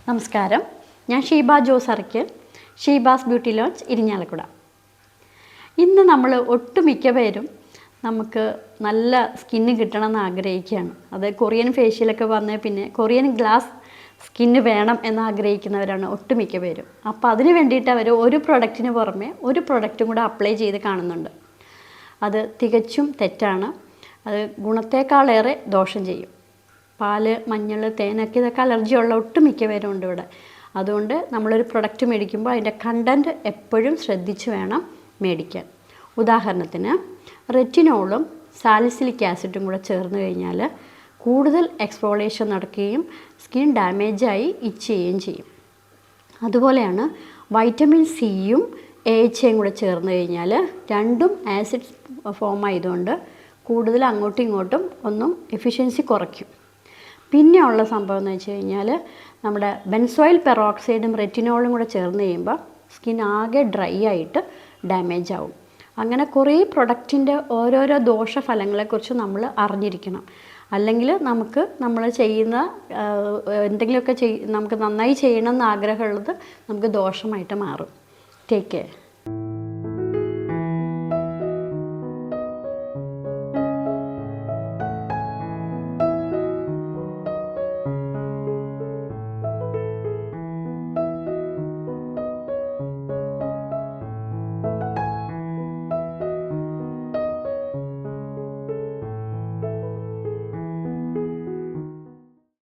നമസ്കാരം, ഞാൻ Sheeba Jose Arakkal, Sheeba's beauty launch Irinjalakuda. ഇന്ന് നമ്മൾ ഒട്ടുമിക്ക പേരും നമുക്ക് നല്ല സ്കിന്ന് കിട്ടണമെന്ന് ആഗ്രഹിക്കുകയാണ്. അത് കൊറിയൻ ഫേഷ്യലൊക്കെ വന്നേ പിന്നെ കൊറിയൻ ഗ്ലാസ് സ്കിന്ന് വേണം എന്ന് ആഗ്രഹിക്കുന്നവരാണ് ഒട്ടുമിക്ക പേരും. അപ്പോൾ അതിന് വേണ്ടിയിട്ട് അവർ ഒരു പ്രൊഡക്റ്റിന് പുറമെ ഒരു പ്രൊഡക്റ്റും കൂടെ അപ്ലൈ ചെയ്ത് കാണുന്നുണ്ട്. അത് തികച്ചും തെറ്റാണ്. അത് ഗുണത്തേക്കാളേറെ ദോഷം ചെയ്യും. പാല്, മഞ്ഞൾ, തേനൊക്കെ ഇതൊക്കെ അലർജിയുള്ള ഒട്ടുമിക്ക പേരും ഉണ്ട് ഇവിടെ. അതുകൊണ്ട് നമ്മളൊരു പ്രൊഡക്റ്റ് മേടിക്കുമ്പോൾ അതിൻ്റെ കണ്ടൻറ്റ് എപ്പോഴും ശ്രദ്ധിച്ച് വേണം മേടിക്കാൻ. ഉദാഹരണത്തിന് റെറ്റിനോളും സാലിസിലിക് ആസിഡും കൂടെ ചേർന്ന് കഴിഞ്ഞാൽ കൂടുതൽ എക്സ്ഫോളിയേഷൻ നടക്കുകയും സ്കിൻ ഡാമേജായി ഇച്ച് ചെയ്യുകയും ചെയ്യും. അതുപോലെയാണ് വൈറ്റമിൻ സിയും AHAയും കൂടെ ചേർന്ന് കഴിഞ്ഞാൽ രണ്ടും ആസിഡ് ഫോം ആയതുകൊണ്ട് കൂടുതൽ അങ്ങോട്ടും ഇങ്ങോട്ടും ഒന്നും എഫിഷ്യൻസി കുറയ്ക്കും. പിന്നെ ഉള്ള സംഭവം എന്ന് വെച്ച് കഴിഞ്ഞാൽ നമ്മുടെ ബെൻസോയിൽ പെറോക്സൈഡും റെറ്റിനോളും കൂടെ ചേർന്ന് കഴിയുമ്പോൾ സ്കിൻ ആകെ ഡ്രൈ ആയിട്ട് ഡാമേജ് ആവും. അങ്ങനെ കുറേ പ്രൊഡക്റ്റിൻ്റെ ഓരോരോ ദോഷഫലങ്ങളെക്കുറിച്ച് നമ്മൾ അറിഞ്ഞിരിക്കണം. അല്ലെങ്കിൽ നമ്മൾ ചെയ്യുന്ന എന്തെങ്കിലുമൊക്കെ നമുക്ക് നന്നായി ചെയ്യണമെന്ന് ആഗ്രഹമുള്ളത് നമുക്ക് ദോഷമായിട്ട് മാറും. Take care.